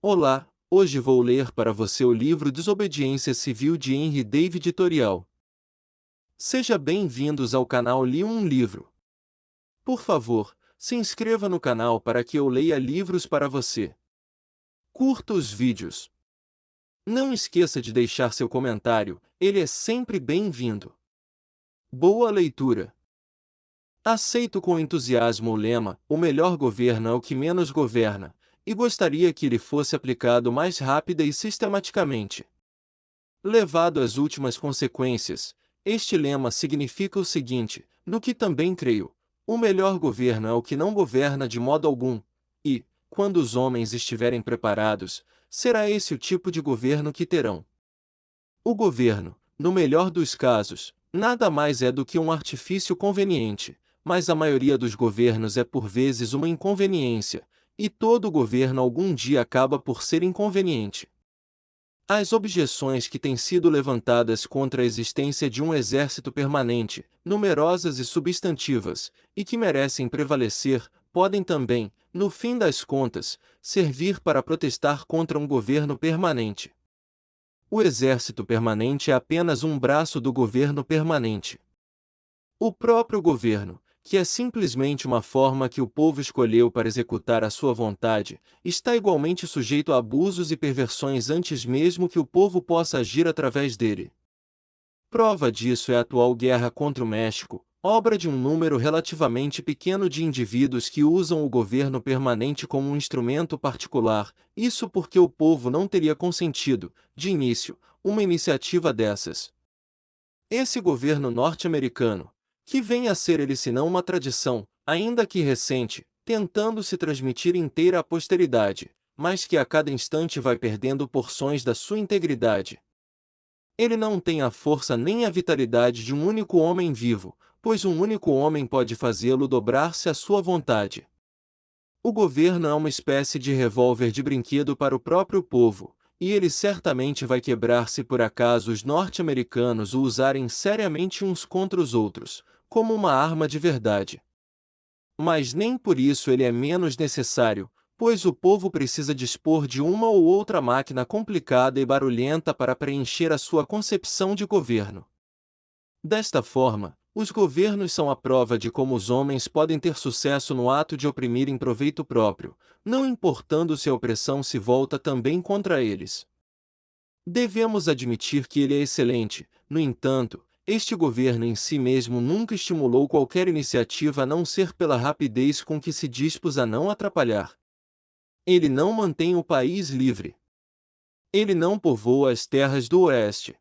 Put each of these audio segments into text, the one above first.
Olá, hoje vou ler para você o livro Desobediência Civil de Henry David Thoreau. Seja bem-vindos ao canal Li um Livro. Por favor, se inscreva no canal para que eu leia livros para você. Curta os vídeos. Não esqueça de deixar seu comentário, ele é sempre bem-vindo. Boa leitura! Aceito com entusiasmo o lema, o melhor governo é o que menos governa, e gostaria que ele fosse aplicado mais rápida e sistematicamente. Levado às últimas consequências, este lema significa o seguinte, no que também creio: o melhor governo é o que não governa de modo algum, e, quando os homens estiverem preparados, será esse o tipo de governo que terão. O governo, no melhor dos casos, nada mais é do que um artifício conveniente, mas a maioria dos governos é por vezes uma inconveniência, e todo governo algum dia acaba por ser inconveniente. As objeções que têm sido levantadas contra a existência de um exército permanente, numerosas e substantivas, e que merecem prevalecer, podem também, no fim das contas, servir para protestar contra um governo permanente. O exército permanente é apenas um braço do governo permanente. O próprio governo, que é simplesmente uma forma que o povo escolheu para executar a sua vontade, está igualmente sujeito a abusos e perversões antes mesmo que o povo possa agir através dele. Prova disso é a atual guerra contra o México, obra de um número relativamente pequeno de indivíduos que usam o governo permanente como um instrumento particular, isso porque o povo não teria consentido, de início, uma iniciativa dessas. Esse governo norte-americano, que vem a ser ele senão uma tradição, ainda que recente, tentando se transmitir inteira à posteridade, mas que a cada instante vai perdendo porções da sua integridade. Ele não tem a força nem a vitalidade de um único homem vivo, pois um único homem pode fazê-lo dobrar-se à sua vontade. O governo é uma espécie de revólver de brinquedo para o próprio povo, e ele certamente vai quebrar se por acaso os norte-americanos o usarem seriamente uns contra os outros, como uma arma de verdade. Mas nem por isso ele é menos necessário, pois o povo precisa dispor de uma ou outra máquina complicada e barulhenta para preencher a sua concepção de governo. Desta forma, os governos são a prova de como os homens podem ter sucesso no ato de oprimir em proveito próprio, não importando se a opressão se volta também contra eles. Devemos admitir que ele é excelente, no entanto, este governo em si mesmo nunca estimulou qualquer iniciativa a não ser pela rapidez com que se dispôs a não atrapalhar. Ele não mantém o país livre. Ele não povoa as terras do oeste.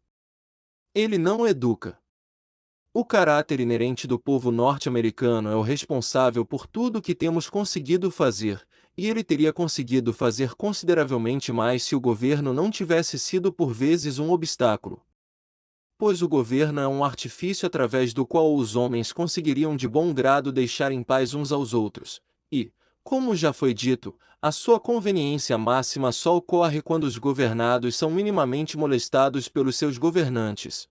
Ele não educa. O caráter inerente do povo norte-americano é o responsável por tudo o que temos conseguido fazer, e ele teria conseguido fazer consideravelmente mais se o governo não tivesse sido por vezes um obstáculo. Pois o governo é um artifício através do qual os homens conseguiriam de bom grado deixar em paz uns aos outros, e, como já foi dito, a sua conveniência máxima só ocorre quando os governados são minimamente molestados pelos seus governantes.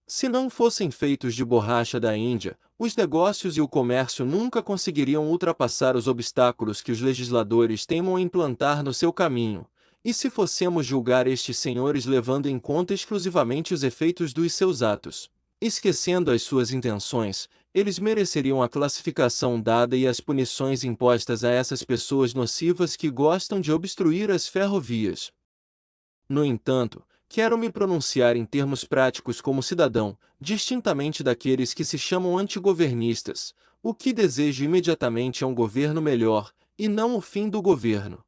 Se não fossem feitos de borracha da Índia, os negócios e o comércio nunca conseguiriam ultrapassar os obstáculos que os legisladores teimam em implantar no seu caminho. E se fossemos julgar estes senhores levando em conta exclusivamente os efeitos dos seus atos, esquecendo as suas intenções, eles mereceriam a classificação dada e as punições impostas a essas pessoas nocivas que gostam de obstruir as ferrovias. No entanto, quero me pronunciar em termos práticos como cidadão, distintamente daqueles que se chamam antigovernistas. O que desejo imediatamente é um governo melhor, e não o fim do governo.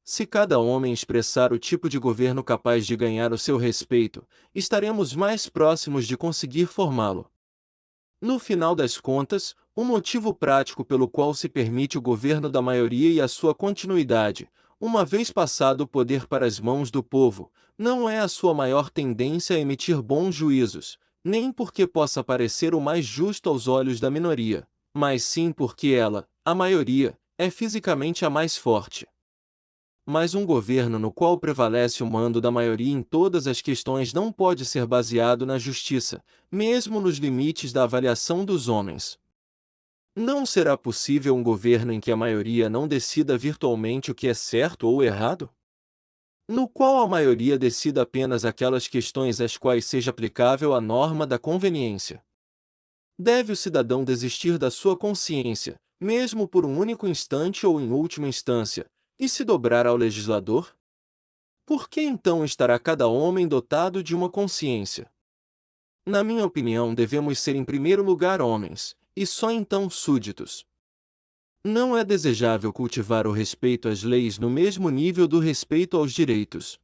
Se cada homem expressar o tipo de governo capaz de ganhar o seu respeito, estaremos mais próximos de conseguir formá-lo. No final das contas, o motivo prático pelo qual se permite o governo da maioria e a sua continuidade, uma vez passado o poder para as mãos do povo, não é a sua maior tendência a emitir bons juízos, nem porque possa parecer o mais justo aos olhos da minoria, mas sim porque ela, a maioria, é fisicamente a mais forte. Mas um governo no qual prevalece o mando da maioria em todas as questões não pode ser baseado na justiça, mesmo nos limites da avaliação dos homens. Não será possível um governo em que a maioria não decida virtualmente o que é certo ou errado? No qual a maioria decida apenas aquelas questões às quais seja aplicável a norma da conveniência. Deve o cidadão desistir da sua consciência, mesmo por um único instante ou em última instância, e se dobrar ao legislador? Por que então estará cada homem dotado de uma consciência? Na minha opinião, devemos ser em primeiro lugar homens, e só então súditos. Não é desejável cultivar o respeito às leis no mesmo nível do respeito aos direitos.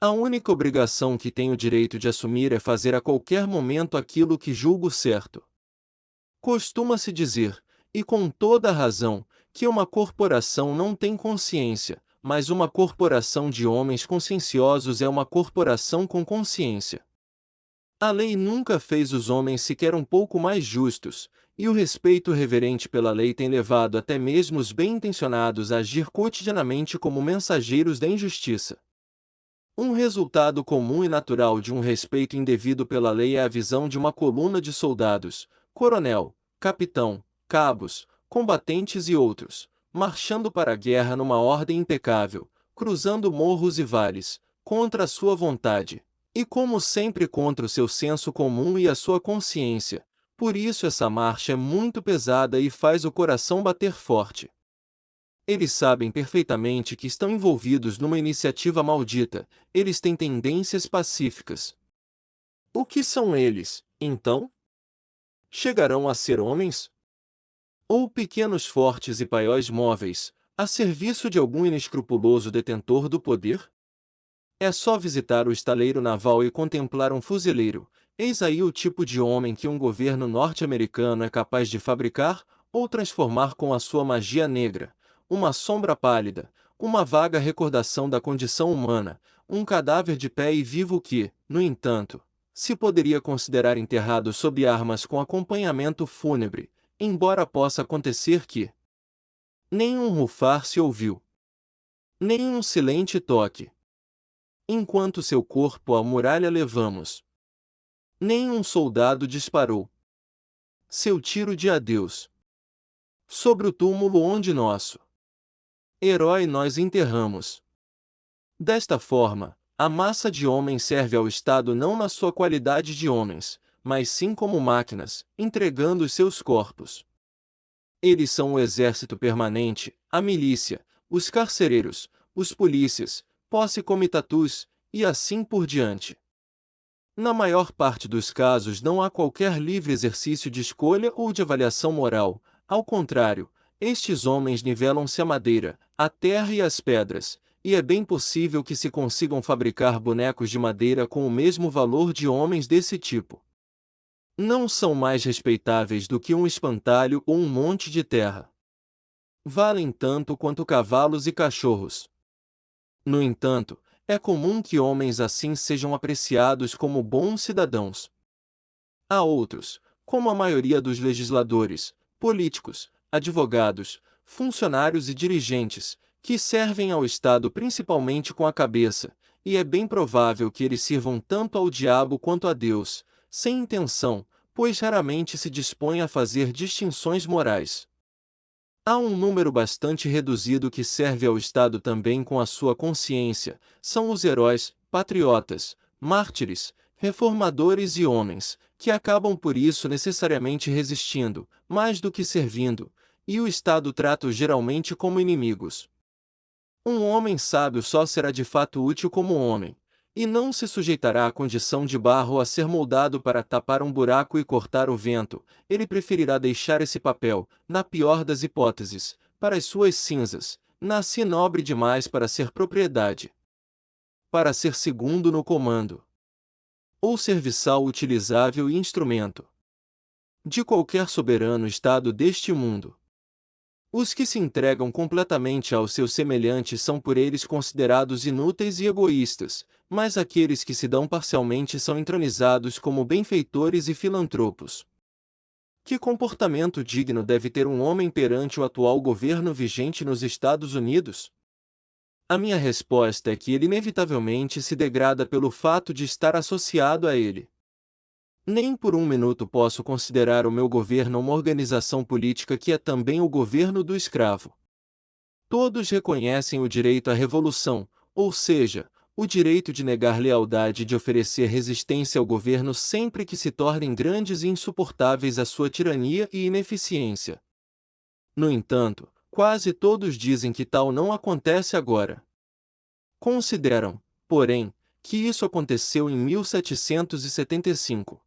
A única obrigação que tenho o direito de assumir é fazer a qualquer momento aquilo que julgo certo. Costuma-se dizer, e com toda a razão, que uma corporação não tem consciência, mas uma corporação de homens conscienciosos é uma corporação com consciência. A lei nunca fez os homens sequer um pouco mais justos, e o respeito reverente pela lei tem levado até mesmo os bem-intencionados a agir cotidianamente como mensageiros da injustiça. Um resultado comum e natural de um respeito indevido pela lei é a visão de uma coluna de soldados, coronel, capitão, cabos, combatentes e outros, marchando para a guerra numa ordem impecável, cruzando morros e vales, contra a sua vontade, e como sempre contra o seu senso comum e a sua consciência. Por isso essa marcha é muito pesada e faz o coração bater forte. Eles sabem perfeitamente que estão envolvidos numa iniciativa maldita, eles têm tendências pacíficas. O que são eles, então? Chegarão a ser homens? Ou pequenos fortes e paióis móveis, a serviço de algum inescrupuloso detentor do poder? É só visitar o estaleiro naval e contemplar um fuzileiro. Eis aí o tipo de homem que um governo norte-americano é capaz de fabricar ou transformar com a sua magia negra, uma sombra pálida, uma vaga recordação da condição humana, um cadáver de pé e vivo que, no entanto, se poderia considerar enterrado sob armas com acompanhamento fúnebre, embora possa acontecer que nenhum rufar se ouviu, nenhum silente toque. Enquanto seu corpo à muralha levamos. Nenhum soldado disparou seu tiro de adeus sobre o túmulo onde nosso herói nós enterramos. Desta forma, a massa de homens serve ao Estado não na sua qualidade de homens, mas sim como máquinas, entregando os seus corpos. Eles são o exército permanente, a milícia, os carcereiros, os polícias, posse-comitatus, e assim por diante. Na maior parte dos casos não há qualquer livre exercício de escolha ou de avaliação moral, ao contrário, estes homens nivelam-se a madeira, a terra e as pedras, e é bem possível que se consigam fabricar bonecos de madeira com o mesmo valor de homens desse tipo. Não são mais respeitáveis do que um espantalho ou um monte de terra. Valem tanto quanto cavalos e cachorros. No entanto, é comum que homens assim sejam apreciados como bons cidadãos. Há outros, como a maioria dos legisladores, políticos, advogados, funcionários e dirigentes, que servem ao Estado principalmente com a cabeça, e é bem provável que eles sirvam tanto ao diabo quanto a Deus, sem intenção, pois raramente se dispõem a fazer distinções morais. Há um número bastante reduzido que serve ao Estado também com a sua consciência, são os heróis, patriotas, mártires, reformadores e homens, que acabam por isso necessariamente resistindo, mais do que servindo, e o Estado trata-os geralmente como inimigos. Um homem sábio só será de fato útil como homem, e não se sujeitará à condição de barro a ser moldado para tapar um buraco e cortar o vento. Ele preferirá deixar esse papel, na pior das hipóteses, para as suas cinzas. Nasci nobre demais para ser propriedade, para ser segundo no comando, ou serviçal utilizável e instrumento de qualquer soberano estado deste mundo. Os que se entregam completamente aos seus semelhantes são por eles considerados inúteis e egoístas, mas aqueles que se dão parcialmente são entronizados como benfeitores e filantropos. Que comportamento digno deve ter um homem perante o atual governo vigente nos Estados Unidos? A minha resposta é que ele inevitavelmente se degrada pelo fato de estar associado a ele. Nem por um minuto posso considerar o meu governo uma organização política que é também o governo do escravo. Todos reconhecem o direito à revolução, ou seja, o direito de negar lealdade e de oferecer resistência ao governo sempre que se tornem grandes e insuportáveis a sua tirania e ineficiência. No entanto, quase todos dizem que tal não acontece agora. Consideram, porém, que isso aconteceu em 1775.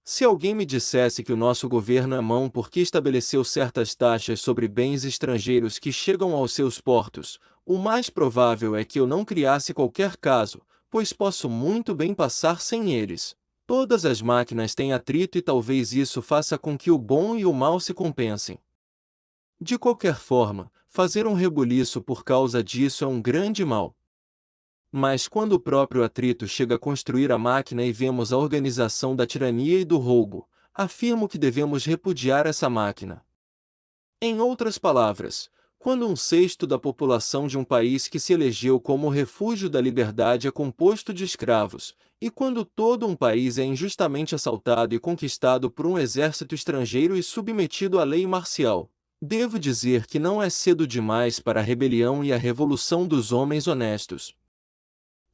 Se alguém me dissesse que o nosso governo é mau porque estabeleceu certas taxas sobre bens estrangeiros que chegam aos seus portos, o mais provável é que eu não criasse qualquer caso, pois posso muito bem passar sem eles. Todas as máquinas têm atrito e talvez isso faça com que o bom e o mal se compensem. De qualquer forma, fazer um rebuliço por causa disso é um grande mal. Mas quando o próprio atrito chega a construir a máquina e vemos a organização da tirania e do roubo, afirmo que devemos repudiar essa máquina. Em outras palavras, quando um sexto da população de um país que se elegeu como refúgio da liberdade é composto de escravos, e quando todo um país é injustamente assaltado e conquistado por um exército estrangeiro e submetido à lei marcial, devo dizer que não é cedo demais para a rebelião e a revolução dos homens honestos.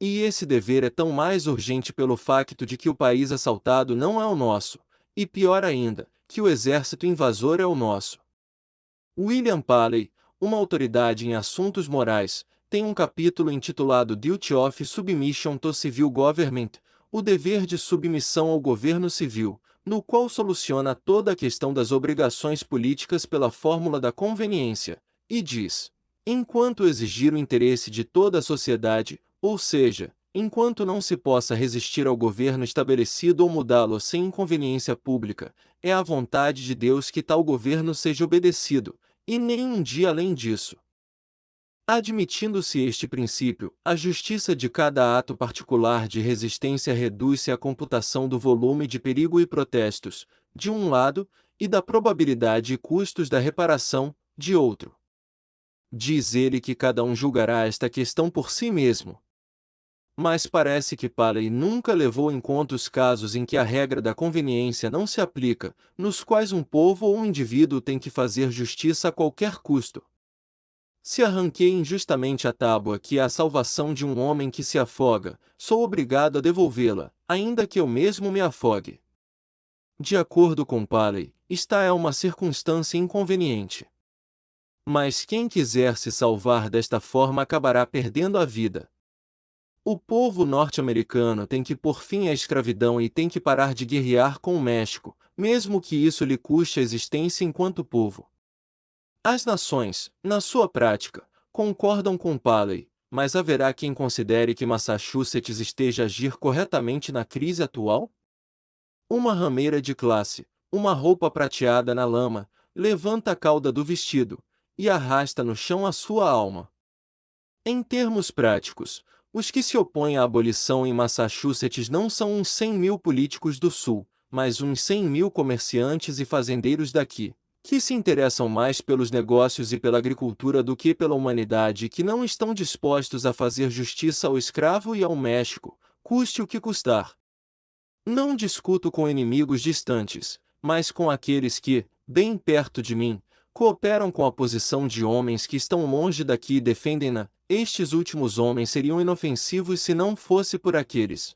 E esse dever é tão mais urgente pelo facto de que o país assaltado não é o nosso, e pior ainda, que o exército invasor é o nosso. William Paley, uma autoridade em assuntos morais, tem um capítulo intitulado Duty of Submission to Civil Government, o dever de submissão ao governo civil, no qual soluciona toda a questão das obrigações políticas pela fórmula da conveniência, e diz: enquanto exigir o interesse de toda a sociedade, ou seja, enquanto não se possa resistir ao governo estabelecido ou mudá-lo sem inconveniência pública, é a vontade de Deus que tal governo seja obedecido, e nem um dia além disso. Admitindo-se este princípio, a justiça de cada ato particular de resistência reduz-se à computação do volume de perigo e protestos, de um lado, e da probabilidade e custos da reparação, de outro. Diz ele que cada um julgará esta questão por si mesmo. Mas parece que Paley nunca levou em conta os casos em que a regra da conveniência não se aplica, nos quais um povo ou um indivíduo tem que fazer justiça a qualquer custo. Se arranquei injustamente a tábua que é a salvação de um homem que se afoga, sou obrigado a devolvê-la, ainda que eu mesmo me afogue. De acordo com Paley, esta é uma circunstância inconveniente. Mas quem quiser se salvar desta forma acabará perdendo a vida. O povo norte-americano tem que pôr fim à escravidão e tem que parar de guerrear com o México, mesmo que isso lhe custe a existência enquanto povo. As nações, na sua prática, concordam com Paley, mas haverá quem considere que Massachusetts esteja a agir corretamente na crise atual? Uma rameira de classe, uma roupa prateada na lama, levanta a cauda do vestido e arrasta no chão a sua alma. Em termos práticos, os que se opõem à abolição em Massachusetts não são uns 100.000 políticos do Sul, mas uns 100.000 comerciantes e fazendeiros daqui, que se interessam mais pelos negócios e pela agricultura do que pela humanidade e que não estão dispostos a fazer justiça ao escravo e ao México, custe o que custar. Não discuto com inimigos distantes, mas com aqueles que, bem perto de mim, cooperam com a posição de homens que estão longe daqui e defendem-na. Estes últimos homens seriam inofensivos se não fosse por aqueles.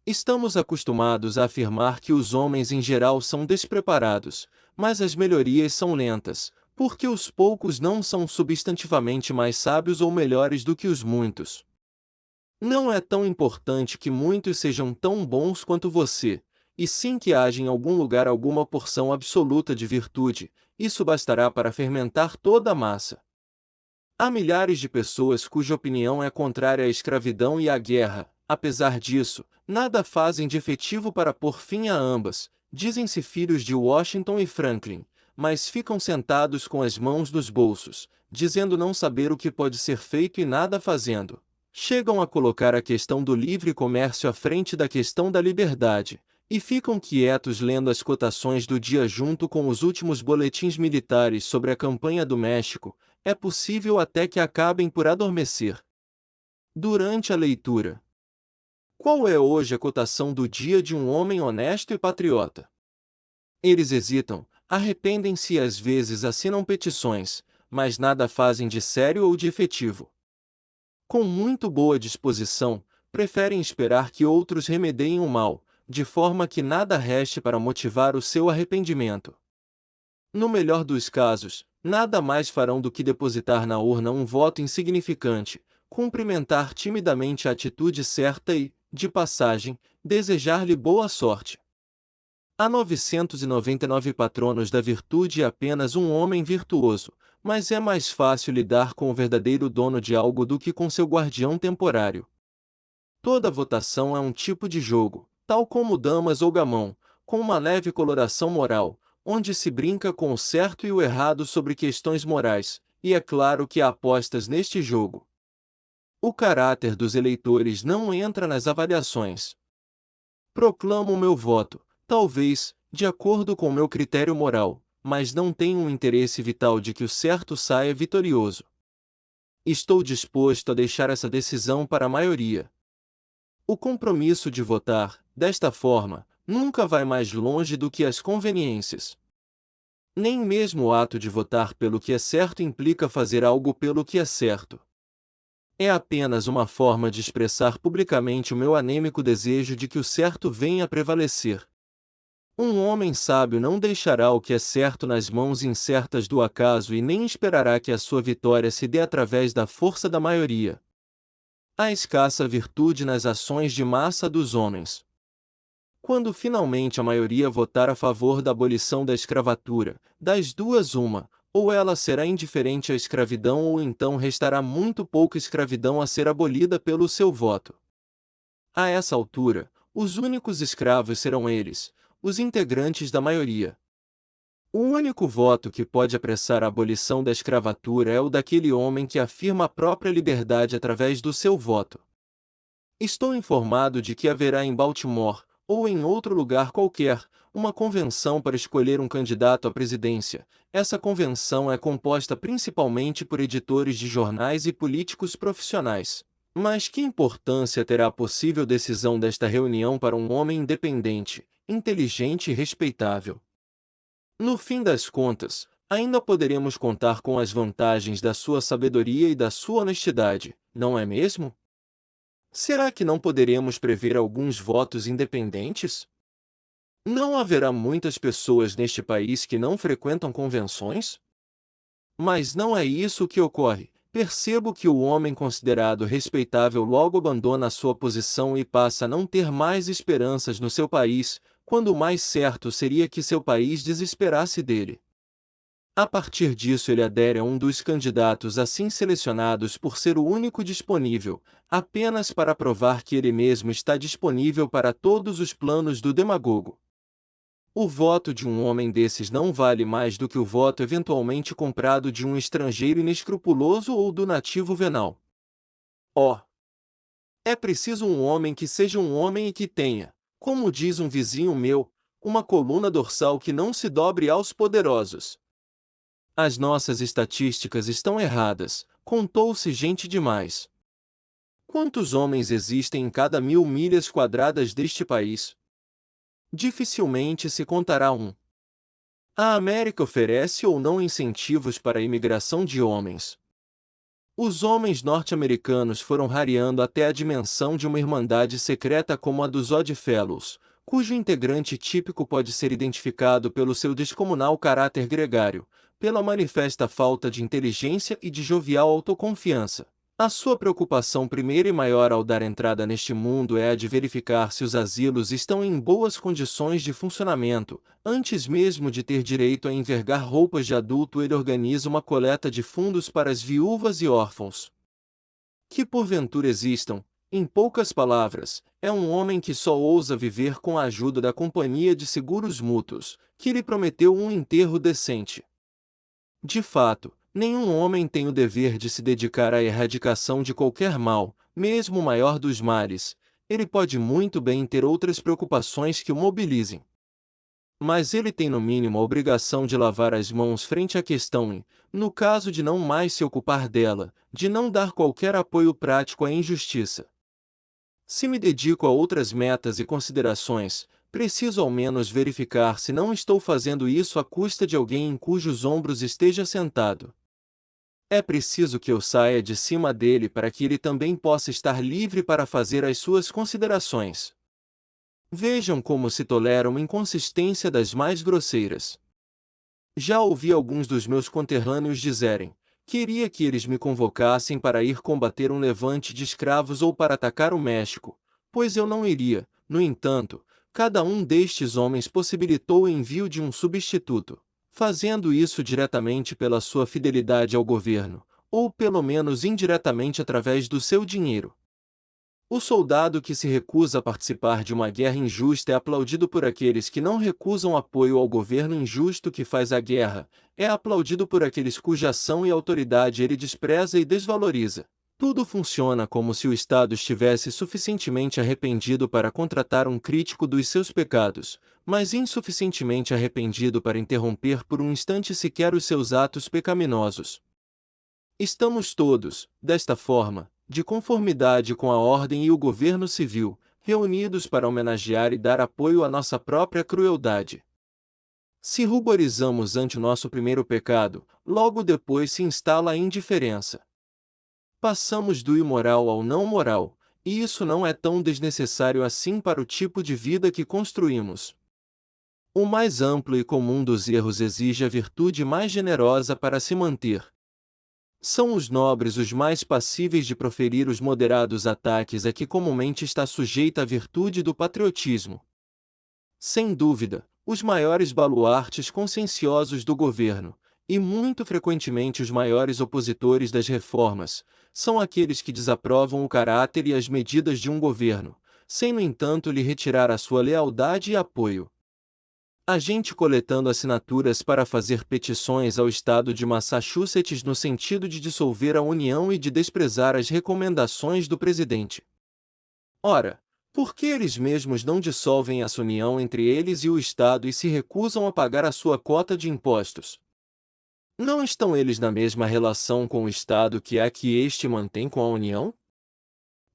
Estamos acostumados a afirmar que os homens em geral são despreparados, mas as melhorias são lentas, porque os poucos não são substantivamente mais sábios ou melhores do que os muitos. Não é tão importante que muitos sejam tão bons quanto você, e sim que haja em algum lugar alguma porção absoluta de virtude, isso bastará para fermentar toda a massa. Há milhares de pessoas cuja opinião é contrária à escravidão e à guerra. Apesar disso, nada fazem de efetivo para pôr fim a ambas. Dizem-se filhos de Washington e Franklin, mas ficam sentados com as mãos nos bolsos, dizendo não saber o que pode ser feito e nada fazendo. Chegam a colocar a questão do livre comércio à frente da questão da liberdade, e ficam quietos lendo as cotações do dia junto com os últimos boletins militares sobre a campanha do México. É possível até que acabem por adormecer durante a leitura. Qual é hoje a cotação do dia de um homem honesto e patriota? Eles hesitam, arrependem-se e às vezes assinam petições, mas nada fazem de sério ou de efetivo. Com muito boa disposição, preferem esperar que outros remediem o mal, de forma que nada reste para motivar o seu arrependimento. No melhor dos casos, nada mais farão do que depositar na urna um voto insignificante, cumprimentar timidamente a atitude certa e, de passagem, desejar-lhe boa sorte. Há 999 patronos da virtude e apenas um homem virtuoso, mas é mais fácil lidar com o verdadeiro dono de algo do que com seu guardião temporário. Toda votação é um tipo de jogo, tal como damas ou gamão, com uma leve coloração moral, onde se brinca com o certo e o errado sobre questões morais, e é claro que há apostas neste jogo. O caráter dos eleitores não entra nas avaliações. Proclamo meu voto, talvez, de acordo com meu critério moral, mas não tenho um interesse vital de que o certo saia vitorioso. Estou disposto a deixar essa decisão para a maioria. O compromisso de votar, desta forma, nunca vai mais longe do que as conveniências. Nem mesmo o ato de votar pelo que é certo implica fazer algo pelo que é certo. É apenas uma forma de expressar publicamente o meu anêmico desejo de que o certo venha a prevalecer. Um homem sábio não deixará o que é certo nas mãos incertas do acaso e nem esperará que a sua vitória se dê através da força da maioria. Há escassa virtude nas ações de massa dos homens. Quando finalmente a maioria votar a favor da abolição da escravatura, das duas uma, ou ela será indiferente à escravidão ou então restará muito pouca escravidão a ser abolida pelo seu voto. A essa altura, os únicos escravos serão eles, os integrantes da maioria. O único voto que pode apressar a abolição da escravatura é o daquele homem que afirma a própria liberdade através do seu voto. Estou informado de que haverá em Baltimore, ou em outro lugar qualquer, uma convenção para escolher um candidato à presidência. Essa convenção é composta principalmente por editores de jornais e políticos profissionais. Mas que importância terá a possível decisão desta reunião para um homem independente, inteligente e respeitável? No fim das contas, ainda poderemos contar com as vantagens da sua sabedoria e da sua honestidade, não é mesmo? Será que não poderemos prever alguns votos independentes? Não haverá muitas pessoas neste país que não frequentam convenções? Mas não é isso que ocorre. Percebo que o homem considerado respeitável logo abandona a sua posição e passa a não ter mais esperanças no seu país, quando o mais certo seria que seu país desesperasse dele. A partir disso ele adere a um dos candidatos assim selecionados por ser o único disponível, apenas para provar que ele mesmo está disponível para todos os planos do demagogo. O voto de um homem desses não vale mais do que o voto eventualmente comprado de um estrangeiro inescrupuloso ou do nativo venal. Oh! É preciso um homem que seja um homem e que tenha, como diz um vizinho meu, uma coluna dorsal que não se dobre aos poderosos. As nossas estatísticas estão erradas, contou-se gente demais. Quantos homens existem em cada 1000 milhas quadradas deste país? Dificilmente se contará um. A América oferece ou não incentivos para a imigração de homens. Os homens norte-americanos foram rareando até a dimensão de uma irmandade secreta como a dos Oddfellows, cujo integrante típico pode ser identificado pelo seu descomunal caráter gregário, pela manifesta falta de inteligência e de jovial autoconfiança. A sua preocupação primeira e maior ao dar entrada neste mundo é a de verificar se os asilos estão em boas condições de funcionamento. Antes mesmo de ter direito a envergar roupas de adulto, ele organiza uma coleta de fundos para as viúvas e órfãos. Que porventura existam, em poucas palavras, é um homem que só ousa viver com a ajuda da Companhia de Seguros Mútuos, que lhe prometeu um enterro decente. De fato, nenhum homem tem o dever de se dedicar à erradicação de qualquer mal, mesmo o maior dos males. Ele pode muito bem ter outras preocupações que o mobilizem. Mas ele tem no mínimo a obrigação de lavar as mãos frente à questão e, no caso de não mais se ocupar dela, de não dar qualquer apoio prático à injustiça. Se me dedico a outras metas e considerações, preciso ao menos verificar se não estou fazendo isso à custa de alguém em cujos ombros esteja sentado. É preciso que eu saia de cima dele para que ele também possa estar livre para fazer as suas considerações. Vejam como se tolera uma inconsistência das mais grosseiras. Já ouvi alguns dos meus conterrâneos dizerem: queria que eles me convocassem para ir combater um levante de escravos ou para atacar o México, pois eu não iria. No entanto, cada um destes homens possibilitou o envio de um substituto, fazendo isso diretamente pela sua fidelidade ao governo, ou pelo menos indiretamente através do seu dinheiro. O soldado que se recusa a participar de uma guerra injusta é aplaudido por aqueles que não recusam apoio ao governo injusto que faz a guerra, é aplaudido por aqueles cuja ação e autoridade ele despreza e desvaloriza. Tudo funciona como se o Estado estivesse suficientemente arrependido para contratar um crítico dos seus pecados, mas insuficientemente arrependido para interromper por um instante sequer os seus atos pecaminosos. Estamos todos, desta forma, de conformidade com a ordem e o governo civil, reunidos para homenagear e dar apoio à nossa própria crueldade. Se ruborizamos ante o nosso primeiro pecado, logo depois se instala a indiferença. Passamos do imoral ao não moral, e isso não é tão desnecessário assim para o tipo de vida que construímos. O mais amplo e comum dos erros exige a virtude mais generosa para se manter. São os nobres os mais passíveis de proferir os moderados ataques a que comumente está sujeita a virtude do patriotismo. Sem dúvida, os maiores baluartes conscienciosos do governo, e muito frequentemente os maiores opositores das reformas, são aqueles que desaprovam o caráter e as medidas de um governo, sem no entanto lhe retirar a sua lealdade e apoio. A gente coletando assinaturas para fazer petições ao estado de Massachusetts no sentido de dissolver a União e de desprezar as recomendações do presidente. Ora, por que eles mesmos não dissolvem essa união entre eles e o Estado e se recusam a pagar a sua cota de impostos? Não estão eles na mesma relação com o Estado que a que este mantém com a União?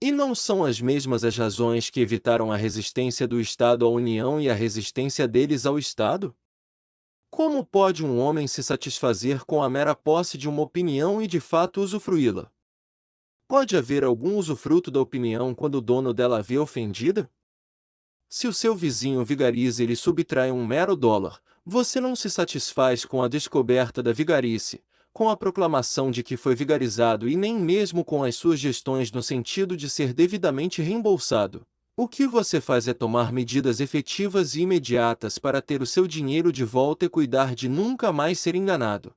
E não são as mesmas as razões que evitaram a resistência do Estado à União e a resistência deles ao Estado? Como pode um homem se satisfazer com a mera posse de uma opinião e de fato usufruí-la? Pode haver algum usufruto da opinião quando o dono dela a vê ofendida? Se o seu vizinho vigariza e lhe subtrai um mero dólar, você não se satisfaz com a descoberta da vigarice, com a proclamação de que foi vigarizado e nem mesmo com as suas gestões no sentido de ser devidamente reembolsado. O que você faz é tomar medidas efetivas e imediatas para ter o seu dinheiro de volta e cuidar de nunca mais ser enganado.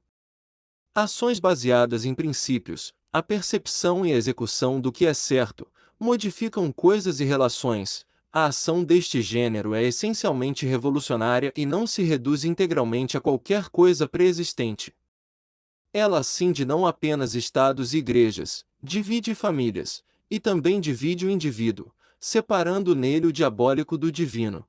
Ações baseadas em princípios, a percepção e a execução do que é certo, modificam coisas e relações. A ação deste gênero é essencialmente revolucionária e não se reduz integralmente a qualquer coisa pré-existente. Ela cinde não apenas estados e igrejas, divide famílias, e também divide o indivíduo, separando nele o diabólico do divino.